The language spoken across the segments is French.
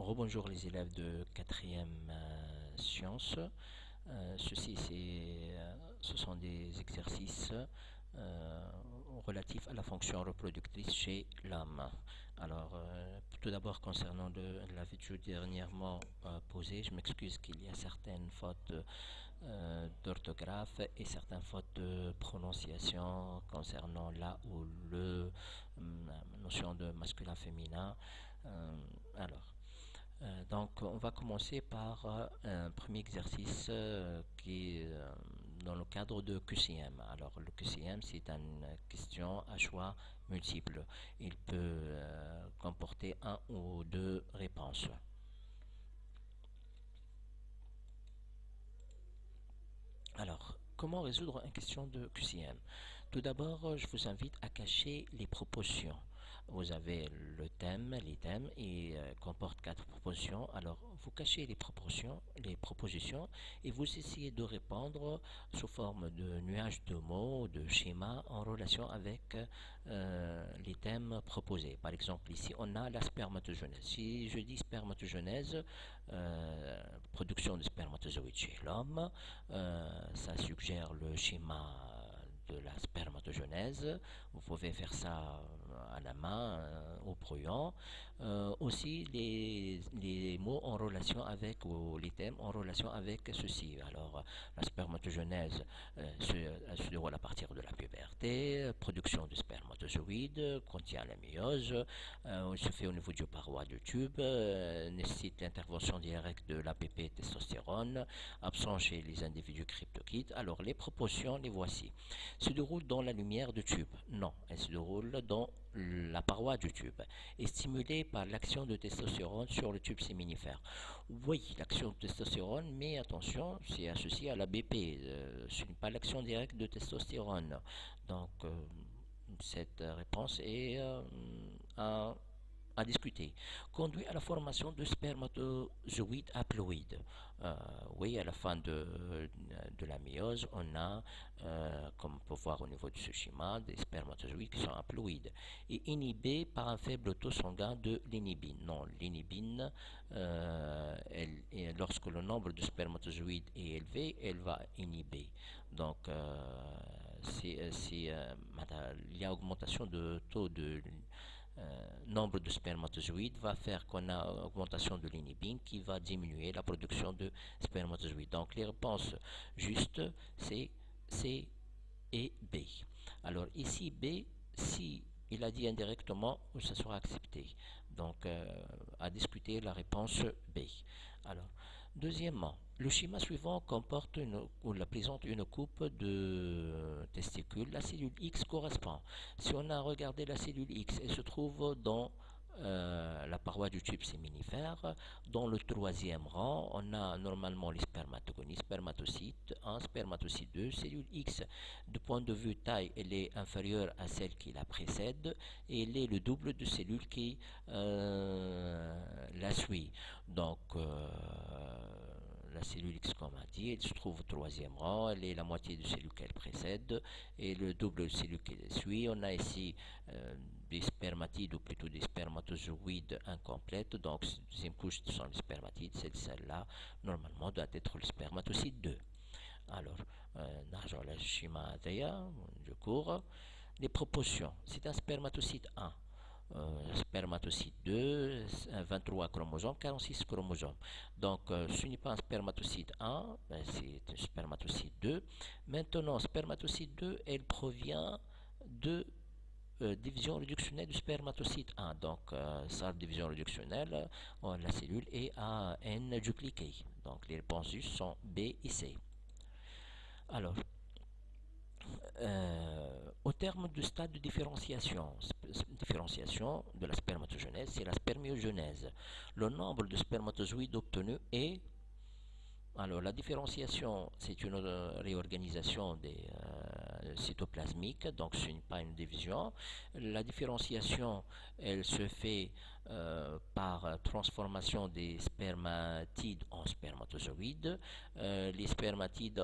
Rebonjour les élèves de quatrième sciences. Ce sont des exercices relatifs à la fonction reproductrice chez l'homme. Alors, tout d'abord concernant la vidéo dernièrement posée, je m'excuse qu'il y a certaines fautes d'orthographe et certaines fautes de prononciation concernant la ou le notion de masculin-féminin. Donc, on va commencer par un premier exercice qui est dans le cadre de QCM. Alors, le QCM, c'est une question à choix multiple. Il peut comporter un ou deux réponses. Alors, comment résoudre une question de QCM? Tout d'abord, je vous invite à cacher les propositions. Vous avez le thème, les thèmes, et comporte quatre propositions. Alors, vous cachez les propositions, et vous essayez de répondre sous forme de nuages de mots, de schémas en relation avec les thèmes proposés. Par exemple, ici, on a la spermatogenèse. Si je dis spermatogenèse, production de spermatozoïdes chez l'homme, ça suggère le schéma de la spermatogenèse. Vous pouvez faire ça à la main, au brouillon. Aussi, les mots en relation avec, ou les thèmes en relation avec ceci. Alors, la spermatogenèse se déroule à partir de la puberté, production de spermatozoïdes, contient la méiose, se fait au niveau du paroi du tube, nécessite l'intervention directe de l'APP testostérone, absent chez les individus cryptokites. Alors, les proportions, les voici. Se déroule dans la lumière du tube? Non, elle se déroule dans la paroi du tube, est stimulée par l'action de testostérone sur le tube séminifère. Oui, l'action de testostérone, mais attention, c'est associé à l'ABP, ce n'est pas l'action directe de testostérone. Donc, cette réponse est à discuter. Conduit à la formation de spermatozoïdes haploïdes. Oui, à la fin de la méiose, on a, comme on peut voir au niveau de ce schéma, des spermatozoïdes qui sont haploïdes et inhibés par un faible taux sanguin de l'inhibine. Non, l'inhibine, lorsque le nombre de spermatozoïdes est élevé, elle va inhiber. Donc, il y a augmentation de taux de nombre de spermatozoïdes va faire qu'on a augmentation de l'inhibine qui va diminuer la production de spermatozoïdes. Donc les réponses justes c'est C et B. Alors ici B, si il a dit indirectement, ça sera accepté. Donc à discuter la réponse B. Alors deuxièmement, le schéma suivant comporte ou la présente une coupe de testicules. La cellule X correspond. Si on a regardé la cellule X, elle se trouve dans la paroi du tube séminifère. Dans le troisième rang, on a normalement les spermatogonies, spermatocytes 1, spermatocyte 2, cellule X. De point de vue taille, elle est inférieure à celle qui la précède et elle est le double de cellule qui la suit. Donc, la cellule X, comme on a dit, elle se trouve au troisième rang, elle est la moitié de cellule qu'elle précède et le double de cellule qui la suit. On a ici des spermatides ou plutôt des spermatozoïdes incomplètes. Donc, cette deuxième couche sont les spermatides. Celle-là, normalement, doit être le spermatocyte 2. Alors, نرجع للشيما هذايا du cours. Les proportions. C'est un spermatocyte 1. Spermatocyte 2, 23 chromosomes, 46 chromosomes. Donc, ce n'est pas un spermatocyte 1, c'est un spermatocyte 2. Maintenant, spermatocyte 2, elle provient de division réductionnelle du spermatocyte 1. Donc, sa division réductionnelle, la cellule est à N dupliquée. Donc, les réponses justes sont B et C. Alors, au terme du stade de différenciation de la spermatogenèse, c'est la spermiogenèse. Le nombre de spermatozoïdes obtenus est... Alors, la différenciation, c'est une réorganisation des cytoplasmiques, donc ce n'est pas une division. La différenciation, elle se fait par transformation des spermatides en spermatozoïdes. Les spermatides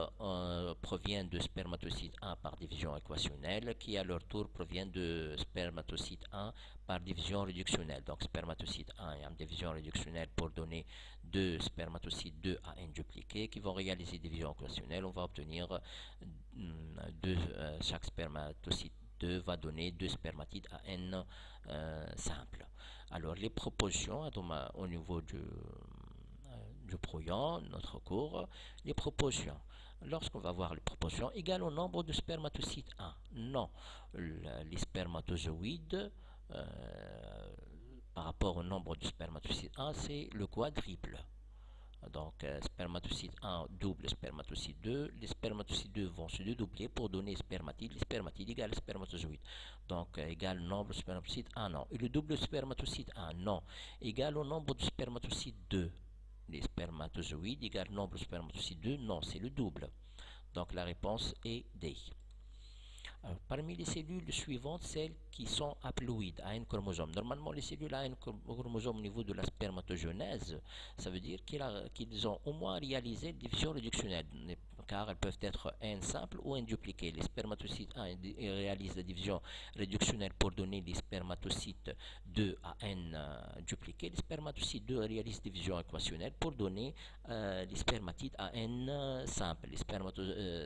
proviennent de spermatocyte 1 par division équationnelle, qui à leur tour proviennent de spermatocyte 1 par division réductionnelle. Donc spermatocyte 1 et en division réductionnelle pour donner deux spermatocytes 2 à n dupliqués qui vont réaliser division équationnelle. On va obtenir chaque spermatocyte 2 va donner deux spermatides à n simples. Alors les proportions au niveau du brouillon, notre cours, les proportions. Lorsqu'on va voir les proportions égales au nombre de spermatocytes 1. Non, les spermatozoïdes par rapport au nombre de spermatocytes 1, c'est le quadruple. Donc, spermatocyte 1 double spermatocyte 2. Les spermatocytes 2 vont se dédoubler pour donner spermatide. Les spermatides égale spermatozoïde. Donc, égal nombre de spermatocytes 1, non. Et le double spermatocyte 1, non. Égal au nombre de spermatocytes 2. Les spermatozoïdes égale nombre de spermatocytes 2, non, c'est le double. Donc, la réponse est D. Alors, parmi les cellules suivantes, celles qui sont haploïdes à un chromosome. Normalement, les cellules à un chromosome au niveau de la spermatogenèse, ça veut dire qu'ils ont au moins réalisé une division réductionnelle, car elles peuvent être n simple ou n dupliqué. Les spermatocytes 1 réalisent la division réductionnelle pour donner les spermatocytes 2 à n dupliqués. Les spermatocytes 2 réalisent la division équationnelle pour donner les spermatides à n simple. Les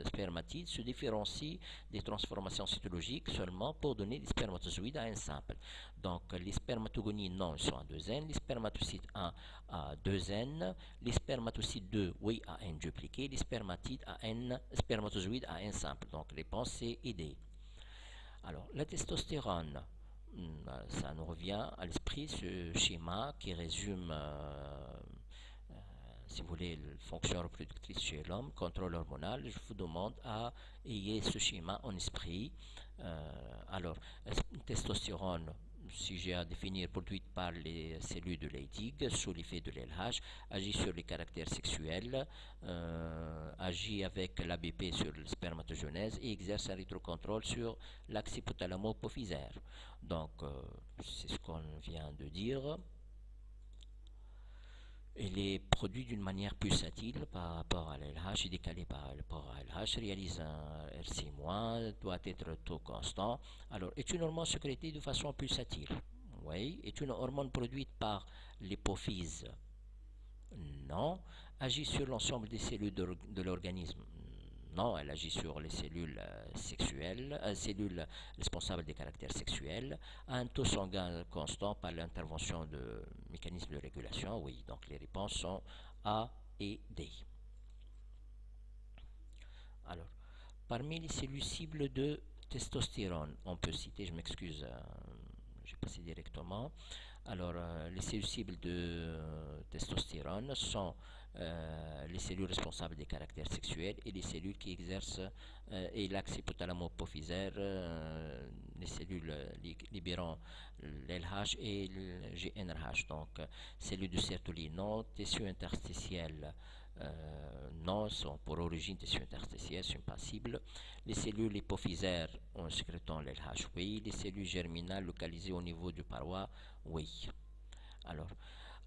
spermatides se différencient des transformations cytologiques seulement pour donner des spermatozoïdes à n simple. Donc les spermatogonies non sont à 2n, les spermatocytes 1 à 2n, les spermatocytes 2 oui à n dupliqué, les spermatides à n spermatozoïdes à n simple. Donc réponse C et D. Alors la testostérone, ça nous revient à l'esprit ce schéma qui résume si vous voulez, la fonction reproductrice chez l'homme, contrôle hormonal. Je vous demande à ayez ce schéma en esprit. Alors, testostérone, si j'ai à définir, produite par les cellules de Leydig sous l'effet de l'LH, agit sur les caractères sexuels, agit avec l'ABP sur le spermatogenèse et exerce un rétrocontrôle sur l'axe hypothalamo-hypophysaire. Donc, c'est ce qu'on vient de dire. Il est produit d'une manière pulsatile par rapport à l'LH et décalé par rapport à l'LH, réalise un RC-, doit être taux constant. Alors, est une hormone sécrétée de façon pulsatile? Oui. Est une hormone produite par l'hypophyse? Non. Agit sur l'ensemble des cellules de l'organisme? Non, elle agit sur les cellules sexuelles, cellules responsables des caractères sexuels, à un taux sanguin constant par l'intervention de mécanismes de régulation. Oui, donc les réponses sont A et D. Alors, parmi les cellules cibles de testostérone, on peut citer, je m'excuse, j'ai passé directement. Alors, les cellules cibles de testostérone sont les cellules responsables des caractères sexuels et les cellules qui exercent et l'axe hypothalamo-hypophysaire, les cellules libérant l'LH et le GnRH. Donc, cellules de Sertoli non, tissu interstitiel non, sont pour origine tissu interstitiel, sont passibles. Les cellules hypophysaires en sécrétant l'LH, oui. Les cellules germinales localisées au niveau du paroi, oui. Alors,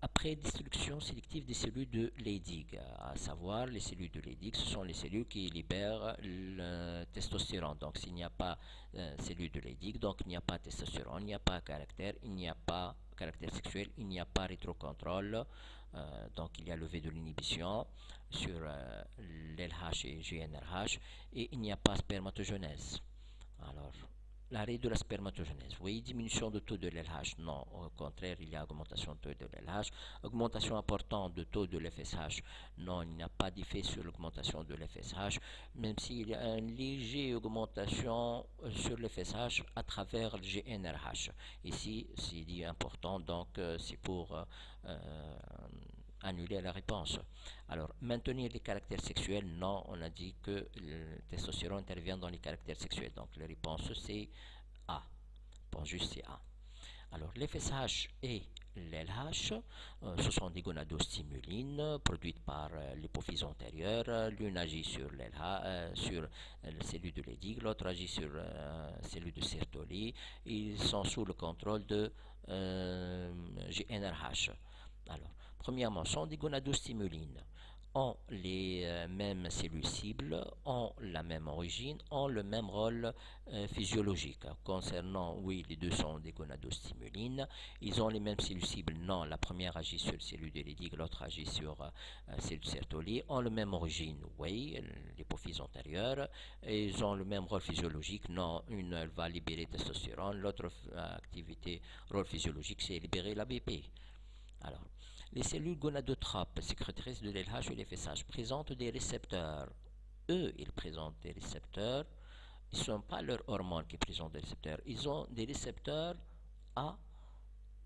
après destruction sélective des cellules de Leydig, à savoir les cellules de Leydig, ce sont les cellules qui libèrent le testostérone. Donc, s'il n'y a pas cellules de Leydig, donc il n'y a pas testostérone, il n'y a pas caractère, il n'y a pas caractère sexuel, il n'y a pas rétrocontrôle. Donc, il y a levé de l'inhibition sur l'LH et GnRH et il n'y a pas spermatogenèse. Alors, l'arrêt de la spermatogenèse. Oui, diminution de taux de l'LH. Non, au contraire, il y a augmentation de taux de l'LH. Augmentation importante de taux de l'FSH. Non, il n'y a pas d'effet sur l'augmentation de l'FSH, même s'il y a une légère augmentation sur l'FSH à travers le GnRH. Ici, c'est dit important, donc c'est pour annuler la réponse. Alors, maintenir les caractères sexuels, non, on a dit que le testostérone intervient dans les caractères sexuels. Donc, la réponse c'est A. Bon, juste c'est A. Alors, l'FSH et l'LH. Ce sont des gonadostimulines produites par l'hypophyse antérieure. L'une agit sur l'LH, sur la cellule de Leydig, l'autre agit sur la cellule de Sertoli. Ils sont sous le contrôle de GnRH. Alors, premièrement, sont des gonadostimulines, ont les mêmes cellules cibles, ont la même origine, ont le même rôle physiologique. Concernant, oui, les deux sont des gonadostimulines. Ils ont les mêmes cellules cibles. Non, la première agit sur les cellules de Leydig, l'autre agit sur les cellules de Sertoli. Ont la même origine, oui, l'hypophyse antérieure. Et ils ont le même rôle physiologique. Non, une elle va libérer testostérone, l'autre activité, rôle physiologique, c'est libérer l'ABP. Alors, les cellules gonadotropes sécrétrices de l'LH et l'FSH présentent des récepteurs. Eux, ils présentent des récepteurs. Ce ne sont pas leurs hormones qui présentent des récepteurs. Ils ont des récepteurs A,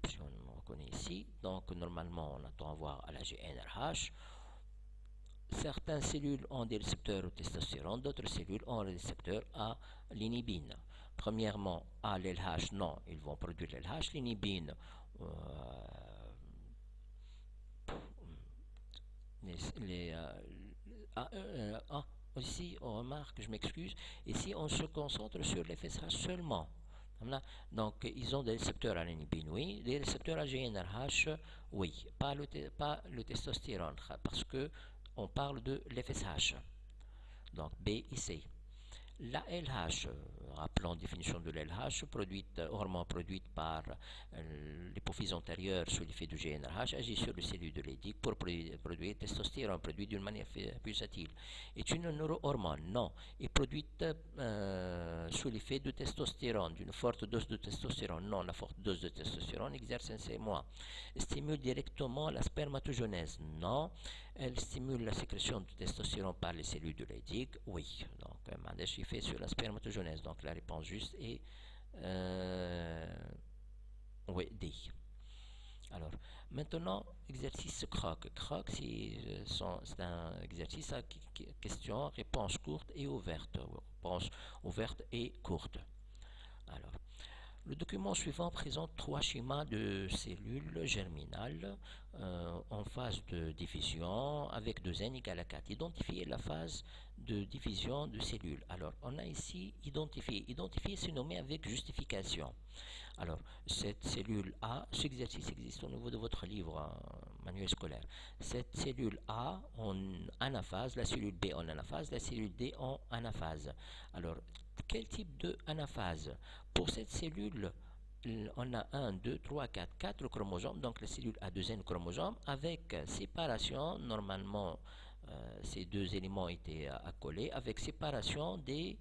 si on reconnaît ici. Donc, normalement, on attend à voir à la GnRH. Certaines cellules ont des récepteurs au testostérone, d'autres cellules ont des récepteurs à l'inhibine. Premièrement, à l'LH, non, ils vont produire l'LH. L'inhibine, les ici on remarque, je m'excuse, ici on se concentre sur les FSH seulement. Donc ils ont des récepteurs à l'inhibine, oui, des récepteurs à GnRH, oui, pas le testostérone, parce que on parle de l'FSH, donc B et C. La LH, rappelons la définition de l'LH, hormone produite par l'hypophyse antérieure sous l'effet du GnRH, agit sur les cellules de Leydig pour produire testostérone, produit d'une manière pulsatile. Est une neurohormone? Non. Est produite sous l'effet de testostérone, d'une forte dose de testostérone? Non, la forte dose de testostérone exerce un CMOA. Stimule directement la spermatogenèse? Non. Elle stimule la sécrétion de testostérone par les cellules de Leydig? Oui. Donc, Mandesh fait sur la spermatogenèse. Donc, la réponse juste est oui, D. Alors, maintenant, exercice CROC. CROC, c'est un exercice à question, réponse courte et ouverte. Réponse ouverte et courte. Alors, le document suivant présente trois schémas de cellules germinales en phase de division avec 2n égale à 4. Identifiez la phase de division de cellules. Alors, on a ici identifié. Identifier, c'est nommé avec justification. Alors, cette cellule A, ce exercice existe au niveau de votre livre manuel scolaire. Cette cellule A en anaphase, la cellule B en anaphase, la cellule D en anaphase. Alors, quel type de anaphase? Pour cette cellule, on a 1, 2, 3, 4, 4 chromosomes, donc la cellule a 2n chromosomes, avec séparation, normalement, ces deux éléments étaient accolés, avec séparation des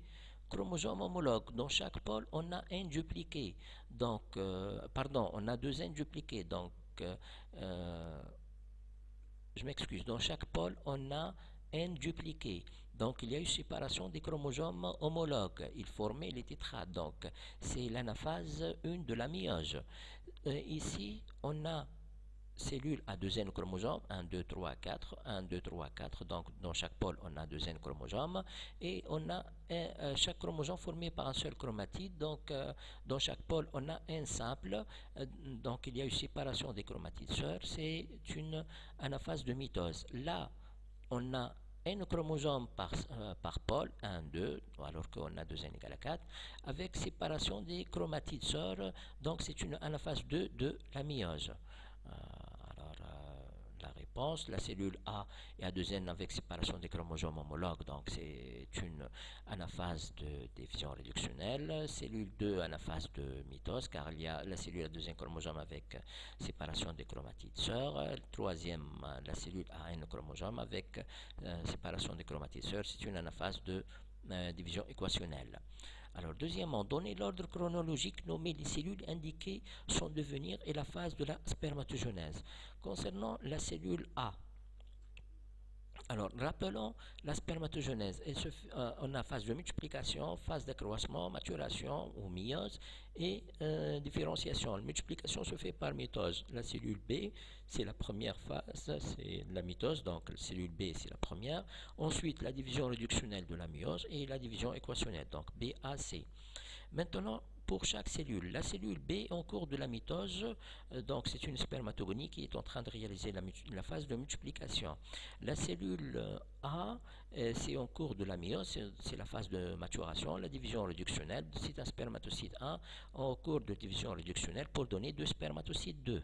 chromosomes homologues. Dans chaque pôle, on a un dupliqué. Donc, pardon, on a deux n dupliqués. Donc, je m'excuse. Dans chaque pôle, on a n dupliqué. Donc, il y a eu séparation des chromosomes homologues. Ils formaient les tétrades. Donc, c'est l'anaphase 1 de la méiose. Ici, on a cellule à 2n chromosomes, 1, 2, 3, 4, 1, 2, 3, 4, donc dans chaque pôle on a 2n chromosomes, et on a chaque chromosome formé par un seul chromatide, donc dans chaque pôle on a un simple, donc il y a une séparation des chromatides sœurs, c'est une anaphase de mitose. Là, on a un chromosome par pôle, 1, 2, alors qu'on a 2n égale à 4, avec séparation des chromatides sœurs, donc c'est une anaphase 2 de la méiose. La réponse, la cellule A est à 2n avec séparation des chromosomes homologues, donc c'est une anaphase de division réductionnelle. Cellule 2, anaphase de mitose, car il y a la cellule à 2n chromosome avec séparation des chromatides sœurs. Troisième, la cellule a un chromosome avec séparation des chromatides sœurs, c'est une anaphase de division équationnelle. Alors, deuxièmement, donner l'ordre chronologique nommé les cellules indiquées son devenir et la phase de la spermatogenèse. Concernant la cellule A, alors rappelons la spermatogenèse. On a phase de multiplication, phase d'accroissement, maturation ou méiose et différenciation. La multiplication se fait par mitose. La cellule B, c'est la première phase, c'est la mitose, donc la cellule B, c'est la première. Ensuite, la division réductionnelle de la méiose et la division équationnelle, donc BAC. Maintenant, pour chaque cellule. La cellule B est en cours de la mitose, donc c'est une spermatogonie qui est en train de réaliser la phase de multiplication. La cellule A, c'est en cours de la méiose, c'est la phase de maturation, la division réductionnelle. C'est un spermatocyte A en cours de division réductionnelle pour donner deux spermatocytes 2.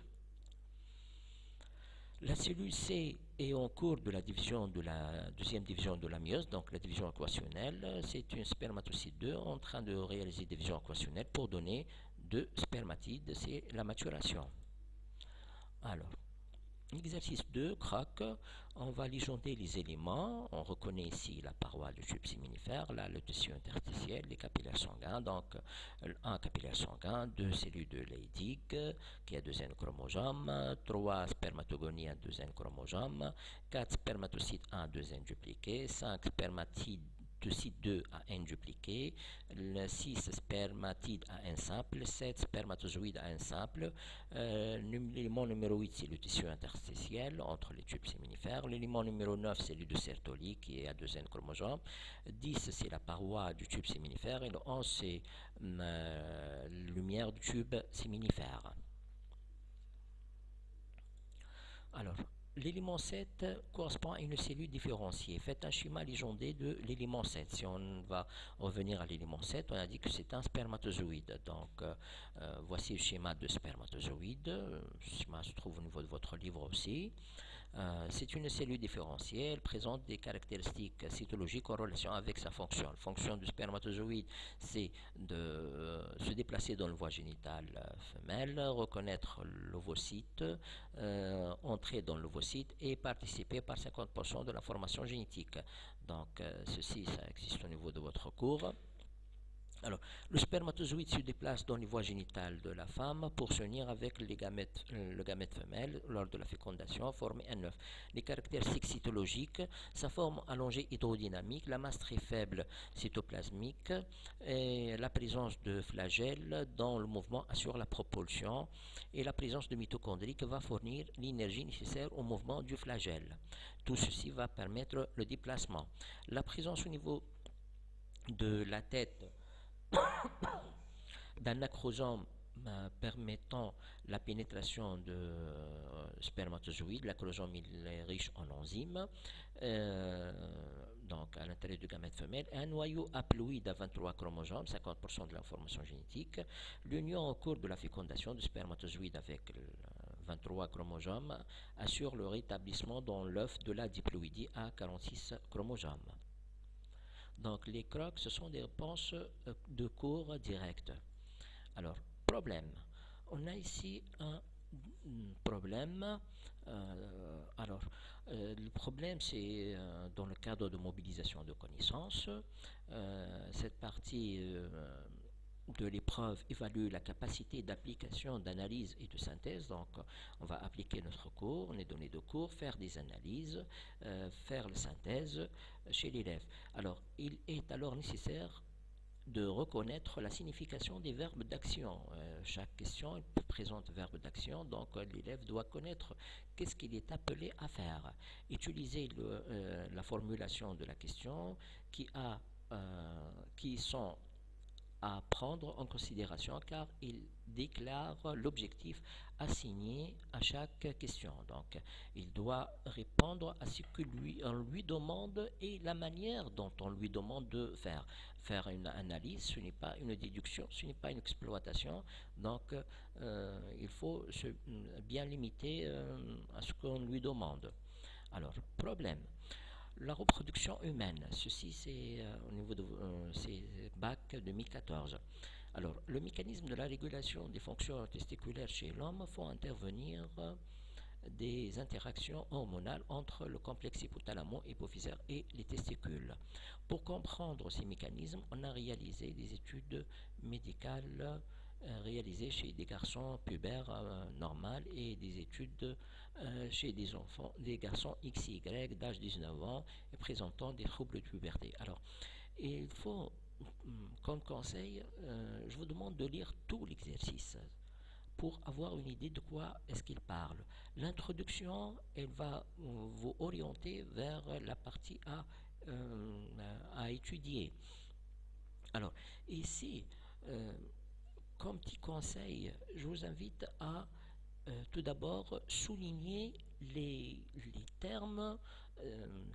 La cellule C est en cours de la division de la deuxième division de la méiose, donc la division équationnelle. C'est une spermatocyte 2 en train de réaliser division équationnelle pour donner deux spermatides, c'est la maturation. Alors, exercice 2, crack, on va légender les éléments. On reconnaît ici la paroi du tube séminifère, là le tissu interstitiel, les capillaires sanguins. Donc, un capillaire sanguin, deux cellules de Leydig qui a deux N chromosomes, trois spermatogonies à deux N chromosomes, quatre spermatocytes à deux N dupliqués, cinq spermatides de site 2 à n dupliqué, 6 spermatides à n simple, 7 spermatozoïdes à n simple. L'élément numéro 8, c'est le tissu interstitiel entre les tubes séminifères. L'élément numéro 9, c'est le de Sertoli qui est à 2 n chromosomes. 10, c'est la paroi du tube séminifère. Et le 11, c'est la lumière du tube séminifère. Alors, l'élément 7 correspond à une cellule différenciée. Faites un schéma légendé de l'élément 7. Si on va revenir à l'élément 7, on a dit que c'est un spermatozoïde. Donc, voici le schéma de spermatozoïde. Le schéma se trouve au niveau de votre livre aussi. C'est une cellule différenciée, elle présente des caractéristiques cytologiques en relation avec sa fonction. La fonction du spermatozoïde, c'est de se déplacer dans le voie génitale femelle, reconnaître l'ovocyte, entrer dans l'ovocyte et participer par 50% de la formation génétique. Donc, ceci, ça existe au niveau de votre cours. Alors, le spermatozoïde se déplace dans les voies génitales de la femme pour s'unir avec le gamète femelle lors de la fécondation, former un œuf. Les caractéristiques cytologiques, sa forme allongée hydrodynamique, la masse très faible cytoplasmique, et la présence de flagelles dans le mouvement assure la propulsion et la présence de mitochondries va fournir l'énergie nécessaire au mouvement du flagelle. Tout ceci va permettre le déplacement. La présence au niveau de la tête d'un acrosome permettant la pénétration de spermatozoïdes. L'acrosome est riche en enzymes, donc à l'intérieur du gamète femelle, un noyau haploïde à 23 chromosomes, 50% de l'information génétique. L'union au cours de la fécondation du spermatozoïde avec 23 chromosomes assure le rétablissement dans l'œuf de la diploïdie à 46 chromosomes. Donc les crocs, ce sont des réponses de cours directes. Alors, problème. On a ici un problème. Le problème, c'est dans le cadre de mobilisation de connaissances. Cette partie de l'épreuve évalue la capacité d'application, d'analyse et de synthèse. Donc, on va appliquer notre cours, on est donné de cours, faire des analyses, faire la synthèse chez l'élève. Alors, il est alors nécessaire de reconnaître la signification des verbes d'action. Chaque question présente verbe d'action, donc l'élève doit connaître qu'est-ce qu'il est appelé à faire. Utiliser la formulation de la question qui sont à prendre en considération car il déclare l'objectif assigné à chaque question. Donc, il doit répondre à ce qu'on lui demande et la manière dont on lui demande de faire. Faire une analyse, ce n'est pas une déduction, ce n'est pas une exploitation. Donc, il faut bien limiter à ce qu'on lui demande. Alors, problème. La reproduction humaine, ceci c'est au niveau de c'est BAC 2014. Alors, le mécanisme de la régulation des fonctions testiculaires chez l'homme font intervenir des interactions hormonales entre le complexe hypothalamo-hypophysaire et les testicules. Pour comprendre ces mécanismes, on a réalisé des études médicales réalisées chez des garçons pubères normaux et des études chez des enfants, des garçons XY d'âge 19 ans et présentant des troubles de puberté. Alors, il faut, comme conseil, je vous demande de lire tout l'exercice pour avoir une idée de quoi est-ce qu'il parle. L'introduction, elle va vous orienter vers la partie à étudier. Alors, ici, comme petit conseil, je vous invite à tout d'abord souligner les termes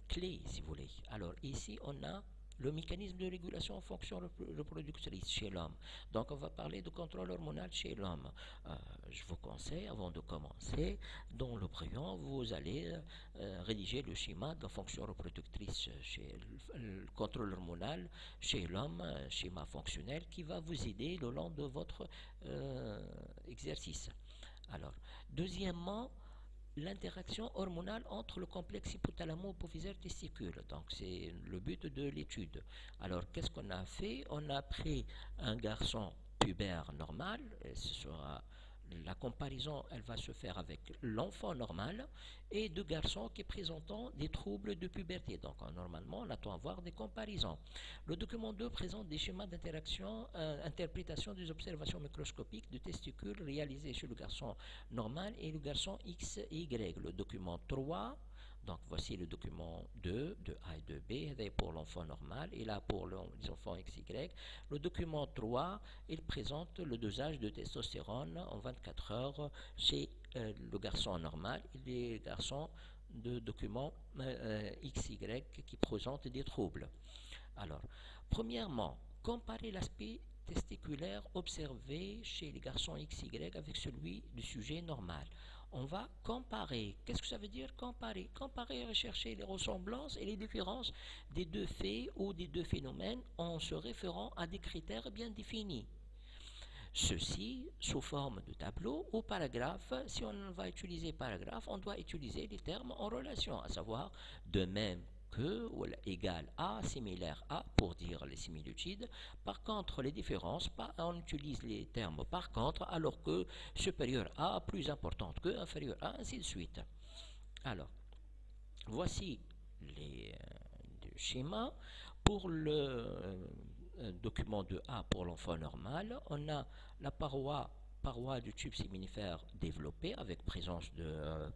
clés, si vous voulez. Alors ici, on a le mécanisme de régulation en fonction reproductrice chez l'homme. Donc on va parler de contrôle hormonal chez l'homme. Je vous conseille, avant de commencer, dans le prénom, vous allez rédiger le schéma de la fonction reproductrice chez le contrôle hormonal chez l'homme, schéma fonctionnel qui va vous aider le long de votre exercice. Alors, deuxièmement, l'interaction hormonale entre le complexe hypothalamo-hypophysaire-testicule. Donc, c'est le but de l'étude. Alors, qu'est-ce qu'on a fait? On a pris un garçon pubère normal, et ce sera la comparaison, elle va se faire avec l'enfant normal et deux garçons qui présentent des troubles de puberté. Donc, normalement, on attend à voir des comparaisons. Le document 2 présente des schémas d'interaction, interprétation des observations microscopiques de testicules réalisées chez le garçon normal et le garçon X et Y. Le document 3, donc voici le document 2 de A et de B, pour l'enfant normal et là pour les enfants XY. Le document 3, il présente le dosage de testostérone en 24 heures chez le garçon normal et les garçons de document XY qui présentent des troubles. Alors, premièrement, comparer l'aspect testiculaire observé chez les garçons XY avec celui du sujet normal. On va comparer. Qu'est-ce que ça veut dire comparer? Comparer, rechercher les ressemblances et les différences des deux faits ou des deux phénomènes en se référant à des critères bien définis. Ceci sous forme de tableau ou paragraphe. Si on va utiliser paragraphe, on doit utiliser les termes en relation, à savoir de même que ou égal à, similaire à pour dire les similitudes. Par contre, les différences, on utilise les termes par contre, alors que supérieur à, plus importante que, inférieur à, ainsi de suite. Alors, voici les schémas. Pour le document de A pour l'enfant normal, on a la paroi du tube séminifère développée avec présence de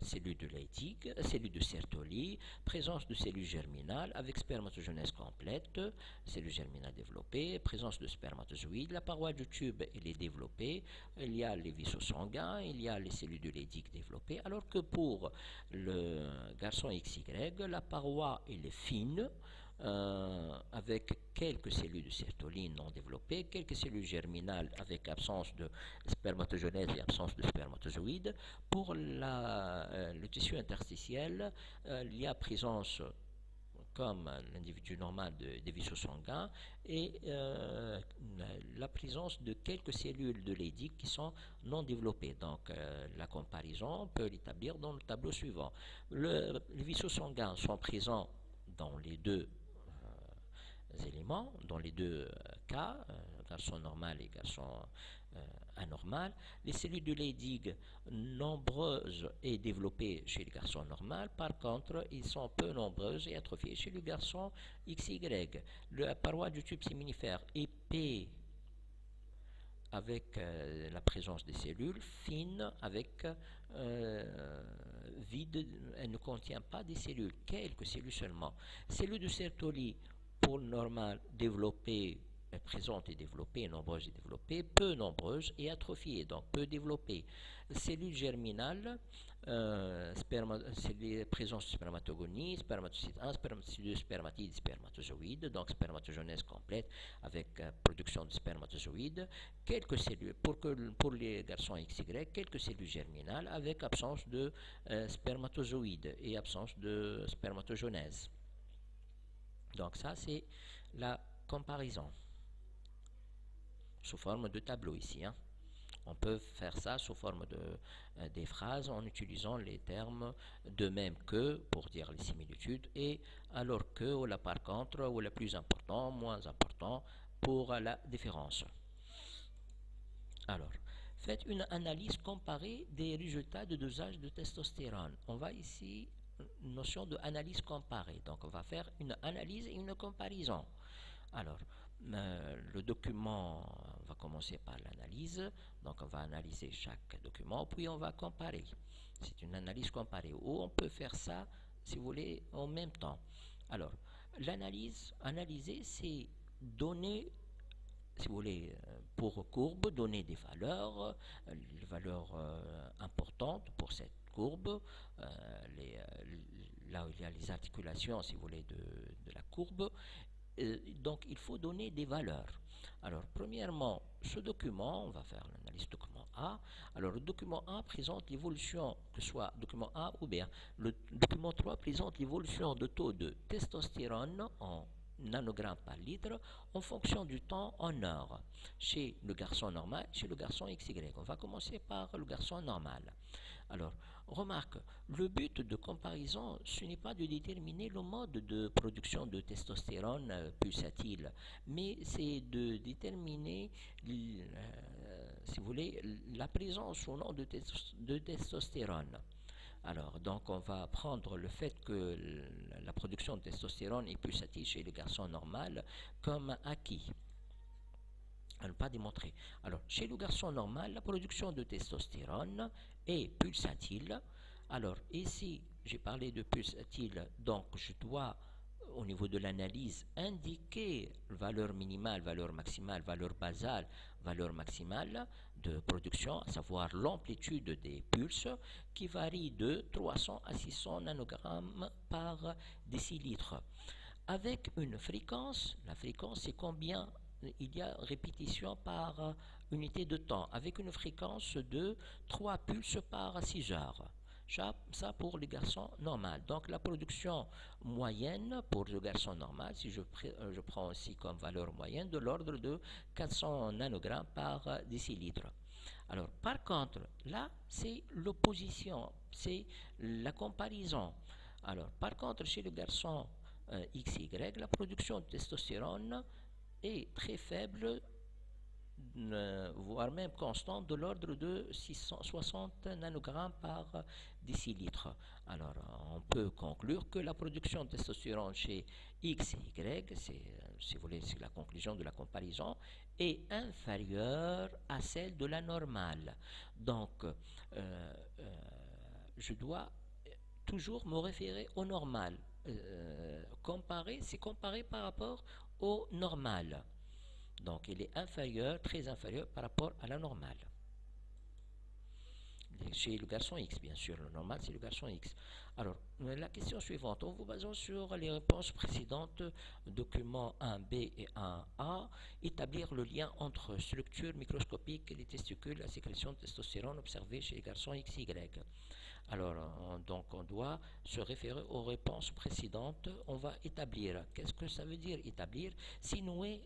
cellules de Leydig, cellules de Sertoli, présence de cellules germinales avec spermatogenèse complète, cellules germinales développées, présence de spermatozoïdes. La paroi du tube elle est développée, il y a les vaisseaux sanguins, il y a les cellules de Leydig développées, alors que pour le garçon XY, la paroi elle est fine, avec quelques cellules de sertoline non développées, quelques cellules germinales avec absence de spermatogenèse et absence de spermatozoïdes. Pour le tissu interstitiel, il y a présence comme l'individu normal des vaisseaux sanguins et la présence de quelques cellules de Leydig qui sont non développées. Donc la comparaison, on peut l'établir dans le tableau suivant. Les vaisseaux sanguins sont présents dans les deux éléments, dans les deux cas, garçon normal et garçon anormal. Les cellules de Leydig nombreuses et développées chez le garçon normal, par contre, ils sont peu nombreuses et atrophiées chez le garçon XY. La paroi du tube séminifère épais avec la présence des cellules, fine avec vide, elle ne contient pas des cellules, quelques cellules seulement. Cellules de Sertoli pour le normal développées, présentes et développées, nombreuses et développées, peu nombreuses et atrophiées, donc peu développées. Cellules germinales, présence de spermatogonie, spermatocyte 1, spermatocyte 2, spermatide, spermatozoïde, donc spermatogenèse complète avec production de spermatozoïdes, quelques cellules, pour les garçons XY, quelques cellules germinales avec absence de spermatozoïdes et absence de spermatogenèse. Donc ça, c'est la comparaison sous forme de tableau ici. On peut faire ça sous forme de des phrases en utilisant les termes de même que pour dire les similitudes et alors que ou la par contre ou le plus important, moins important pour la différence. Alors, faites une analyse comparée des résultats de dosage de testostérone. On va ici notion de analyse comparée. Donc on va faire une analyse et une comparaison. Alors, le document, on va commencer par l'analyse. Donc on va analyser chaque document, puis on va comparer. C'est une analyse comparée. Ou on peut faire ça, si vous voulez, en même temps. Alors, analyser, c'est donner si vous voulez, pour courbe, donner les valeurs importantes pour cette courbe, là où il y a les articulations, si vous voulez, de la courbe. Donc, il faut donner des valeurs. Alors, premièrement, ce document, on va faire l'analyse document A. Alors, le document A présente l'évolution, que ce soit document A ou B. Le document 3 présente l'évolution de taux de testostérone en nanogrammes par litre en fonction du temps en heure chez le garçon normal, chez le garçon XY. On va commencer par le garçon normal. Alors, remarque, le but de comparaison, ce n'est pas de déterminer le mode de production de testostérone pulsatile, mais c'est de déterminer, si vous voulez, la présence ou non de testostérone. Alors, donc, on va prendre le fait que la production de testostérone est pulsatile chez le garçon normal comme acquis. À ne pas démontrer. Alors, chez le garçon normal, la production de testostérone est pulsatile. Alors, ici, j'ai parlé de pulsatile, donc je dois, au niveau de l'analyse, indiquer valeur minimale, valeur maximale, valeur basale, valeur maximale de production, à savoir l'amplitude des pulses, qui varie de 300 à 600 nanogrammes par décilitre. Avec une fréquence, la fréquence c'est combien il y a répétition par unité de temps, avec une fréquence de 3 pulses par 6 heures. Ça pour les garçons normaux. Donc la production moyenne pour le garçon normal, si je prends aussi comme valeur moyenne, de l'ordre de 400 nanogrammes par décilitre. Alors par contre, là c'est l'opposition, c'est la comparaison. Alors par contre, chez le garçon XY, la production de testostérone est très faible, voire même constante, de l'ordre de 660 nanogrammes par décilitre. Alors, on peut conclure que la production de testostérone chez X et Y, si vous voulez, c'est la conclusion de la comparaison, est inférieure à celle de la normale. Donc, je dois toujours me référer au normal. C'est comparer par rapport au normal. Donc il est inférieur, très inférieur par rapport à la normale. Chez le garçon X, bien sûr, le normal c'est le garçon X. Alors, la question suivante, en vous basant sur les réponses précédentes, documents 1B et 1A, établir le lien entre structure microscopique des testicules et la sécrétion de testostérone observée chez les garçons XY. Alors, donc on doit se référer aux réponses précédentes. On va établir. Qu'est-ce que ça veut dire établir? C'est nouer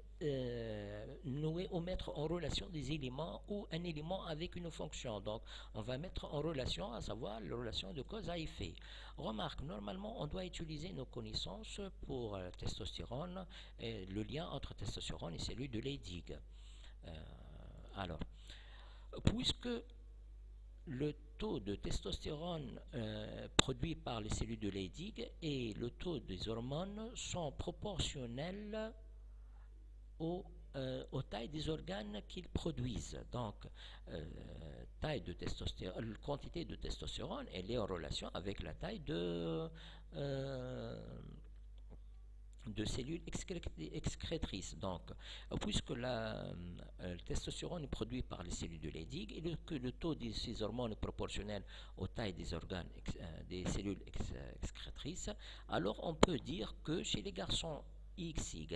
ou mettre en relation des éléments ou un élément avec une fonction. Donc, on va mettre en relation, à savoir la relation de cause à effet. Remarque, normalement, on doit utiliser nos connaissances pour testostérone, et le lien entre testostérone et celui de Leydig. Alors, puisque le taux de testostérone produit par les cellules de Leydig et le taux des hormones sont proportionnels aux tailles des organes qu'ils produisent. Donc, taille de testostérone, quantité de testostérone, elle est en relation avec la taille de cellules excrétrices. Donc, puisque le testostérone est produit par les cellules de Leydig et que le taux de ces hormones est proportionnel aux tailles des organes des cellules excrétrices, alors on peut dire que chez les garçons XY,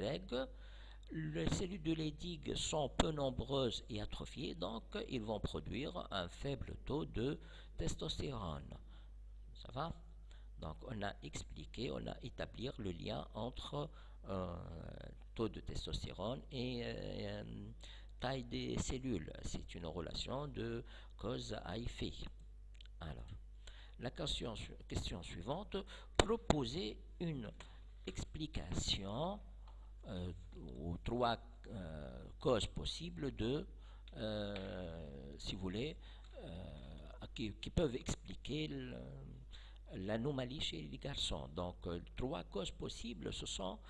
les cellules de Leydig sont peu nombreuses et atrophiées, donc ils vont produire un faible taux de testostérone. Ça va? Donc on a expliqué, on a établi le lien entre taux de testostérone et taille des cellules. C'est une relation de cause à effet. Alors, la question suivante, proposer une explication aux trois causes possibles de, si vous voulez, qui peuvent expliquer l'anomalie chez les garçons. Donc, trois causes possibles, ce sont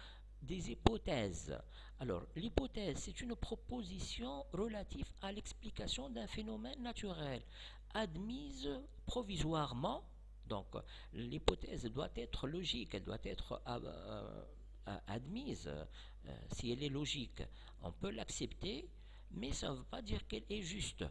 des hypothèses. Alors, l'hypothèse, c'est une proposition relative à l'explication d'un phénomène naturel, admise provisoirement. Donc, l'hypothèse doit être logique, elle doit être admise, si elle est logique, on peut l'accepter, mais ça ne veut pas dire qu'elle est juste.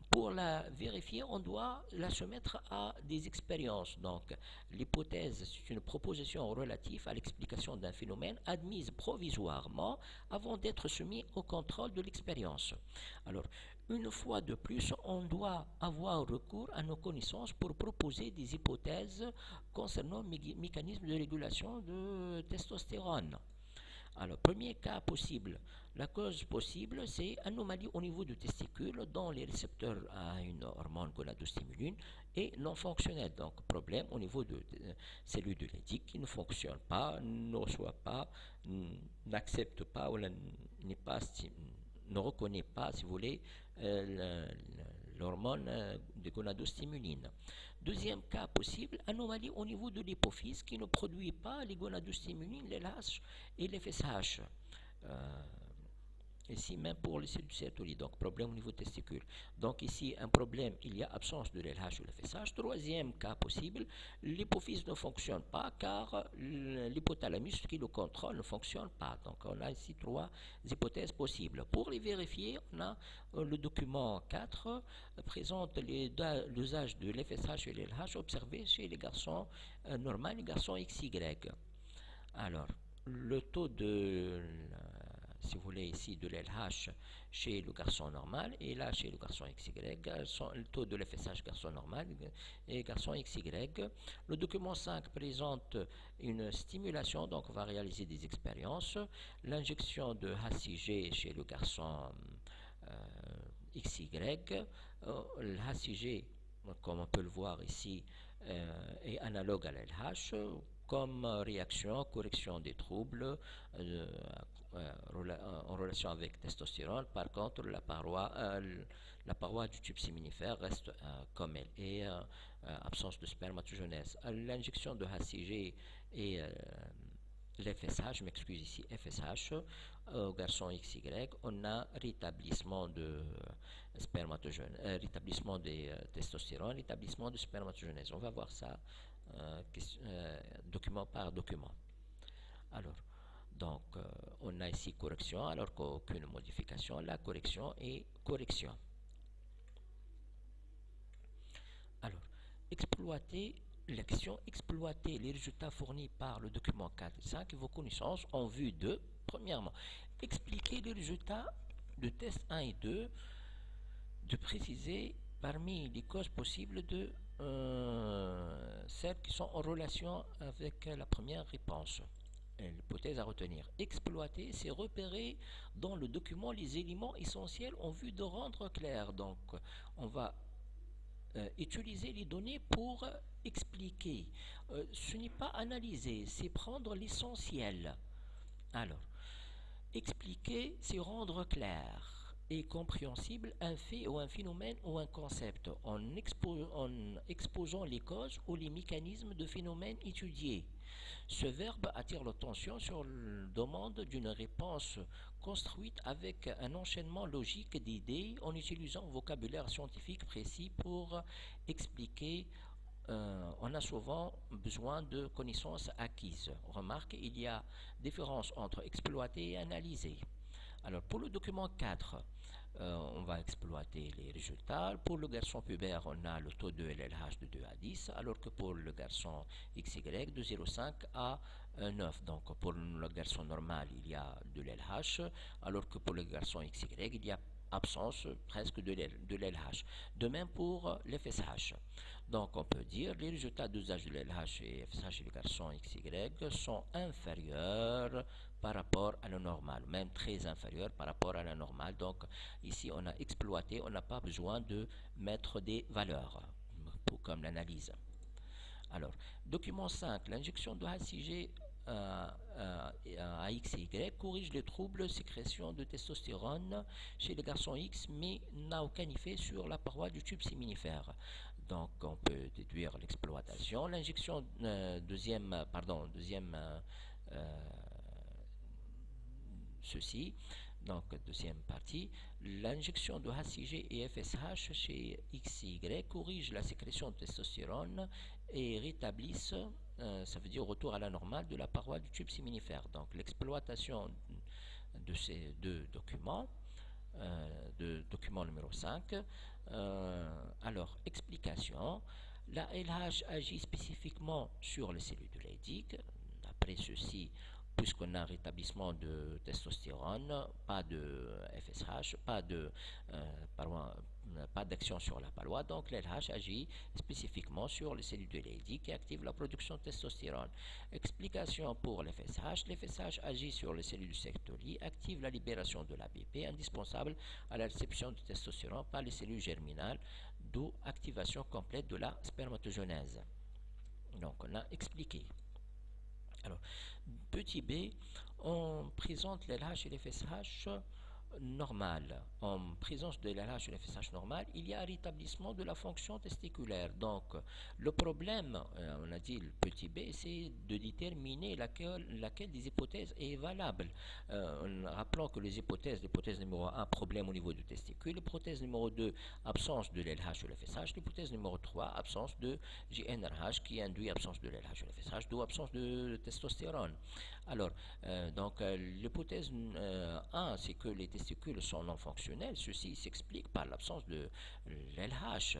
Pour la vérifier, on doit la soumettre à des expériences. Donc, l'hypothèse, c'est une proposition relative à l'explication d'un phénomène admise provisoirement avant d'être soumise au contrôle de l'expérience. Alors, une fois de plus, on doit avoir recours à nos connaissances pour proposer des hypothèses concernant le mécanisme de régulation de testostérone. Alors, premier cas possible. La cause possible, c'est anomalie au niveau du testicule dont les récepteurs à une hormone gonadostimuline est non fonctionnelle. Donc, problème au niveau de cellules de l'éthique qui ne fonctionne pas, ne reçoit pas, n'accepte pas ou n'est pas ne reconnaît pas, si vous voulez, l'hormone de gonadostimuline. Deuxième cas possible, anomalie au niveau de l'hypophyse qui ne produit pas les gonadostimulines, les LH et les FSH. Ici, même pour les cellules sertolite, donc problème au niveau testicule. Donc ici, un problème, il y a absence de l'LH ou le FSH. Troisième cas possible, l'hypophyse ne fonctionne pas car l'hypothalamus qui le contrôle ne fonctionne pas. Donc on a ici trois hypothèses possibles. Pour les vérifier, on a le document 4 présente l'usage de l'FSH et l'LH observé chez les garçons normaux et les garçons XY. Alors, le taux de si vous voulez ici de l'LH chez le garçon normal et là chez le garçon XY, le taux de l'FSH garçon normal et garçon XY. Le document 5 présente une stimulation, donc on va réaliser des expériences. L'injection de HCG chez le garçon XY, le HCG, comme on peut le voir ici, est analogue à l'LH comme réaction, correction des troubles en relation avec testostérone. Par contre, la paroi du tube séminifère reste comme elle est, absence de spermatogenèse. L'injection de HCG et l'FSH, je m'excuse ici, FSH, au garçon XY, on a rétablissement de rétablissement des testostérone, rétablissement de spermatogenèse. On va voir ça document par document. Alors, donc, on a ici correction alors qu'aucune modification. La correction est correction. Alors, exploiter l'action, exploiter les résultats fournis par le document 4 et 5 et vos connaissances en vue de, premièrement, expliquer les résultats de tests 1 et 2, de préciser parmi les causes possibles de celles qui sont en relation avec la première réponse. L'hypothèse à retenir. Exploiter, c'est repérer dans le document les éléments essentiels en vue de rendre clair. Donc, on va utiliser les données pour expliquer. Ce n'est pas analyser, c'est prendre l'essentiel. Alors, expliquer, c'est rendre clair et compréhensible un fait ou un phénomène ou un concept en exposant les causes ou les mécanismes de phénomènes étudiés. Ce verbe attire l'attention sur la demande d'une réponse construite avec un enchaînement logique d'idées en utilisant un vocabulaire scientifique précis pour expliquer. On a souvent besoin de connaissances acquises. Remarque, il y a différence entre exploiter et analyser. Alors pour le document 4, on va exploiter les résultats. Pour le garçon pubère, on a le taux de LLH de 2 à 10, alors que pour le garçon XY, de 0,5 à 9. Donc pour le garçon normal, il y a de l'LH, alors que pour le garçon XY, il y a absence presque de l'LH. De même pour l'FSH. Donc on peut dire les résultats d'usage de l'LH et FSH chez le garçon XY sont inférieurs par rapport à la normale, même très inférieur par rapport à la normale. Donc ici on a exploité, on n'a pas besoin de mettre des valeurs comme l'analyse. Alors, document 5, l'injection de HCG à XY corrige les troubles sécrétion de testostérone chez les garçons X, mais n'a aucun effet sur la paroi du tube séminifère. Donc, on peut déduire l'exploitation. L'injection, deuxième ceci. Donc, deuxième partie, l'injection de HCG et FSH chez XY corrige la sécrétion de testostérone et rétablissent, ça veut dire retour à la normale de la paroi du tube séminifère. Donc, l'exploitation de ces deux documents, de document numéro 5. Alors, explication. La LH agit spécifiquement sur les cellules de Leydig. D'après ceci, puisqu'on a un rétablissement de testostérone, pas de FSH, pas d'action sur la paroi, donc l'LH agit spécifiquement sur les cellules de Leydig qui activent la production de testostérone. Explication pour l'FSH. L'FSH agit sur les cellules du sectoli, active la libération de l'ABP indispensable à la réception de testostérone par les cellules germinales, d'où activation complète de la spermatogenèse. Donc on a expliqué. Alors, petit b, on présente l'LH et l'FSH normal. En présence de l'LH et l'FSH normal, il y a un rétablissement de la fonction testiculaire. Donc, le problème, on a dit le petit b, c'est de déterminer laquelle des hypothèses est valable. Rappelons que les hypothèses, l'hypothèse numéro 1, problème au niveau du testicule, l'hypothèse numéro 2, absence de l'LH ou l'FSH, l'hypothèse numéro 3, absence de GnRH qui induit absence de l'LH ou l'FSH, d'où absence de testostérone. Alors, l'hypothèse 1, c'est que les testicules sont non fonctionnels. Ceci s'explique par l'absence de l'LH,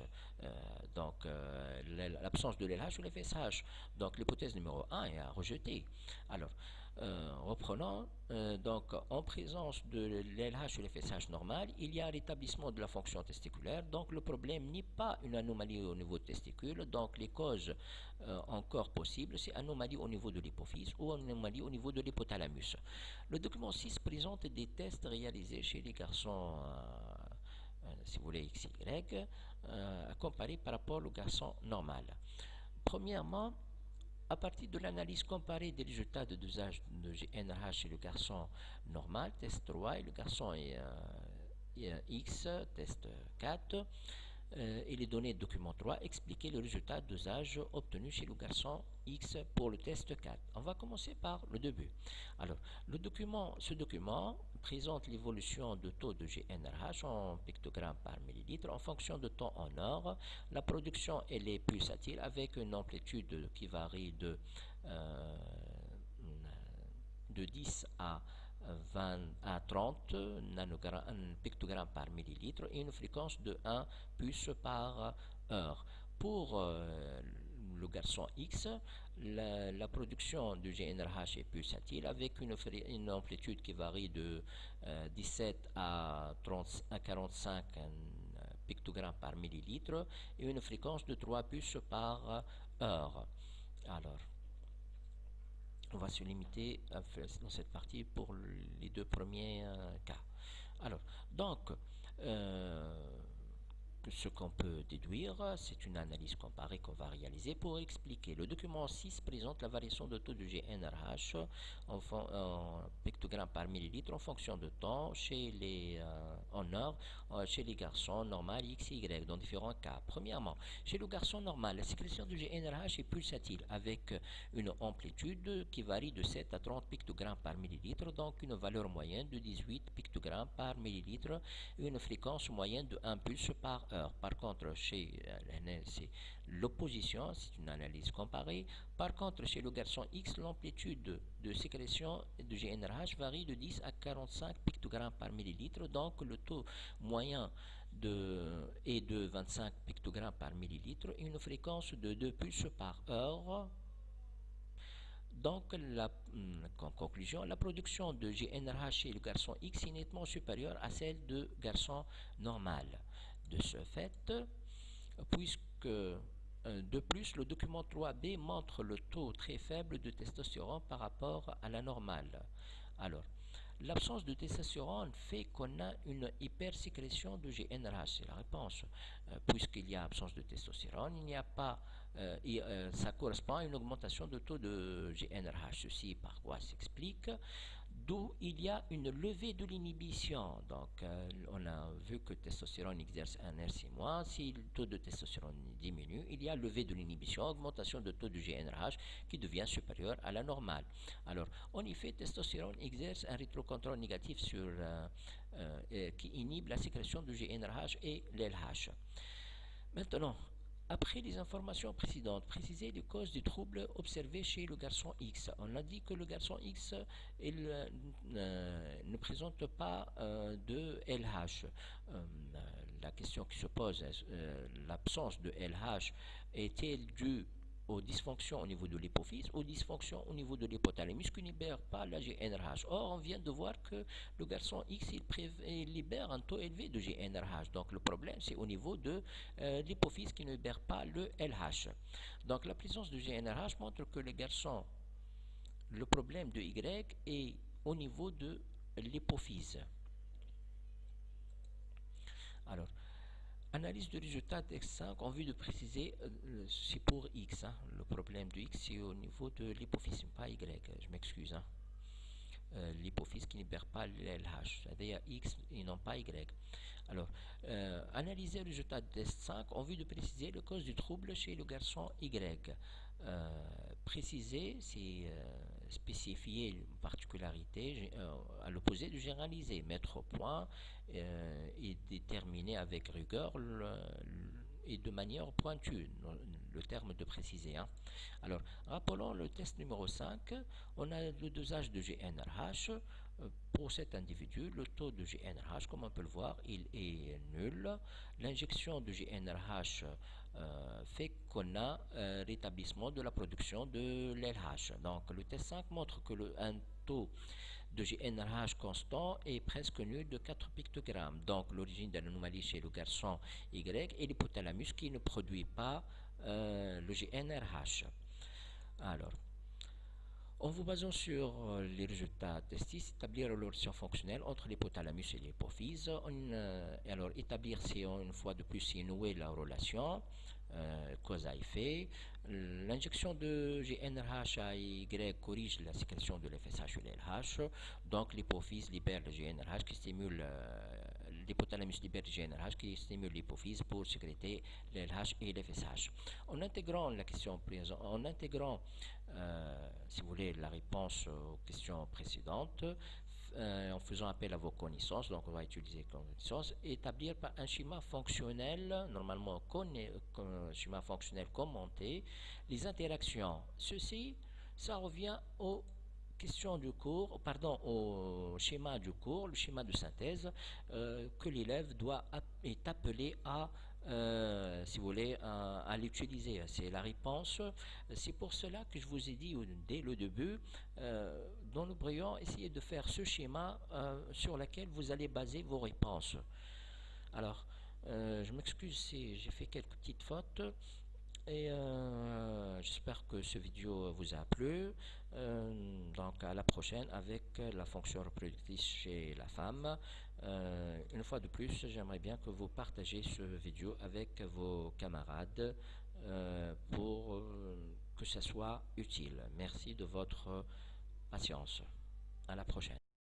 l'absence de l'LH ou l'FSH. Donc, l'hypothèse numéro 1 est à rejeter. Alors, reprenons, donc en présence de l'LH ou l'FSH normal, il y a un rétablissement de la fonction testiculaire, donc le problème n'est pas une anomalie au niveau des testicules, donc les causes encore possibles, c'est anomalie au niveau de l'hypophyse ou anomalie au niveau de l'hypothalamus. Le document 6 présente des tests réalisés chez les garçons, si vous voulez, XY, comparés par rapport au garçon normal. Premièrement, à partir de l'analyse comparée des résultats de dosage de GnRH chez le garçon normal, test 3, et le garçon X, test 4, et les données de document 3, expliquer le résultat de dosage obtenu chez le garçon X pour le test 4. On va commencer par le début. Alors, ce document présente l'évolution de taux de GnRH en pictogrammes par millilitre en fonction de temps en heure. La production elle est pulsatile avec une amplitude qui varie de 10 à 20 à 30 pictogrammes par millilitre et une fréquence de 1 pulse par heure. Pour le garçon X, la production du GnRH est pulsatile avec une amplitude qui varie de 17 à 45 pictogrammes par millilitre et une fréquence de 3 pulses par heure. Alors, on va se limiter à faire dans cette partie pour les deux premiers cas. Alors, donc, ce qu'on peut déduire, c'est une analyse comparée qu'on va réaliser pour expliquer. Le document 6 présente la variation de taux de GnRH en pictogrammes par millilitre en fonction de temps en heure chez les garçons normal X et Y dans différents cas. Premièrement, chez le garçon normal, la sécrétion de GnRH est pulsatile avec une amplitude qui varie de 7 à 30 pictogrammes par millilitre, donc une valeur moyenne de 18 pictogrammes par millilitre et une fréquence moyenne de 1 pulse par heure. Par contre, chez c'est l'opposition, c'est une analyse comparée. Par contre, chez le garçon X, l'amplitude de sécrétion de GnRH varie de 10 à 45 pictogrammes par millilitre, donc le taux moyen est de 25 pictogrammes par millilitre et une fréquence de 2 pulses par heure. Donc, en conclusion, la production de GnRH chez le garçon X est nettement supérieure à celle de garçon normal. De ce fait, puisque de plus, le document 3b montre le taux très faible de testostérone par rapport à la normale. Alors, l'absence de testostérone fait qu'on a une hypersécrétion de GnRH, c'est la réponse. Puisqu'il y a absence de testostérone, il n'y a pas, ça correspond à une augmentation de taux de GnRH. Ceci par quoi s'explique? D'où il y a une levée de l'inhibition. Donc, on a vu que le testostérone exerce un RC-. Si le taux de testostérone diminue, il y a levée de l'inhibition, augmentation de taux de GnRH qui devient supérieur à la normale. Alors, en effet, le testostérone exerce un rétrocontrôle négatif qui inhibe la sécrétion de GnRH et l'LH. Maintenant, Après les informations précédentes, précisez les causes des troubles observés chez le garçon X. On a dit que le garçon X ne présente pas de LH. La question qui se pose, l'absence de LH est-elle due aux dysfonctions au niveau de l'hypophyse, aux dysfonctions au niveau de l'hypothalamus qui ne libère pas la GnRH. Or, on vient de voir que le garçon X il libère un taux élevé de GnRH. Donc, le problème, c'est au niveau de l'hypophyse qui ne libère pas le LH. Donc, la présence de GnRH montre que le garçon, le problème de Y est au niveau de l'hypophyse. Alors, analyse de résultats d'X5 en vue de préciser, c'est pour X, hein, le problème de X c'est au niveau de l'hypophyse, pas Y, je m'excuse. Hein. L'hypophyse qui ne libère pas l'LH, c'est-à-dire X et non pas Y. Alors, analyser le résultat de test 5 en vue de préciser la cause du trouble chez le garçon Y. Préciser, c'est spécifier une particularité à l'opposé de généraliser, mettre au point et déterminer avec rigueur et de manière pointue, le terme de préciser. Hein. Alors, rappelons le test numéro 5, on a le dosage de GnRH. Pour cet individu, le taux de GnRH, comme on peut le voir, il est nul. L'injection de GnRH fait qu'on a rétablissement de la production de l'LH. Donc, le test 5 montre que un taux de GnRH constant est presque nul de 4 pictogrammes. Donc, l'origine de l'anomalie chez le garçon Y et l'hypothalamus qui ne produit pas le GnRH. Alors, en vous basant sur les résultats testés, établir la relation fonctionnelle entre l'hypothalamus et l'hypophyse. Alors, établir si une fois de plus si nouer la relation, cause à effet. L'injection de GnRH à Y corrige la sécrétion de l'FSH et l'LH. Donc, l'hypophyse libère le GnRH qui stimule l'hypothalamus libère le GnRH qui stimule l'hypophyse pour sécréter l'LH et l'FSH. En intégrant la question présente, en intégrant si vous voulez, la réponse aux questions précédentes, en faisant appel à vos connaissances, donc on va utiliser connaissances, établir par un schéma fonctionnel, normalement schéma fonctionnel commenté, les interactions. Ceci, ça revient aux question du cours, pardon, au schéma du cours, le schéma de synthèse que l'élève est appelé à si vous voulez, à l'utiliser. C'est la réponse. C'est pour cela que je vous ai dit dès le début, dans le brouillon, essayez de faire ce schéma sur lequel vous allez baser vos réponses. Alors, je m'excuse si j'ai fait quelques petites fautes. Et j'espère que ce vidéo vous a plu. Donc à la prochaine avec la fonction reproductrice chez la femme. Une fois de plus, j'aimerais bien que vous partagez ce vidéo avec vos camarades pour que ça soit utile. Merci de votre patience. À la prochaine.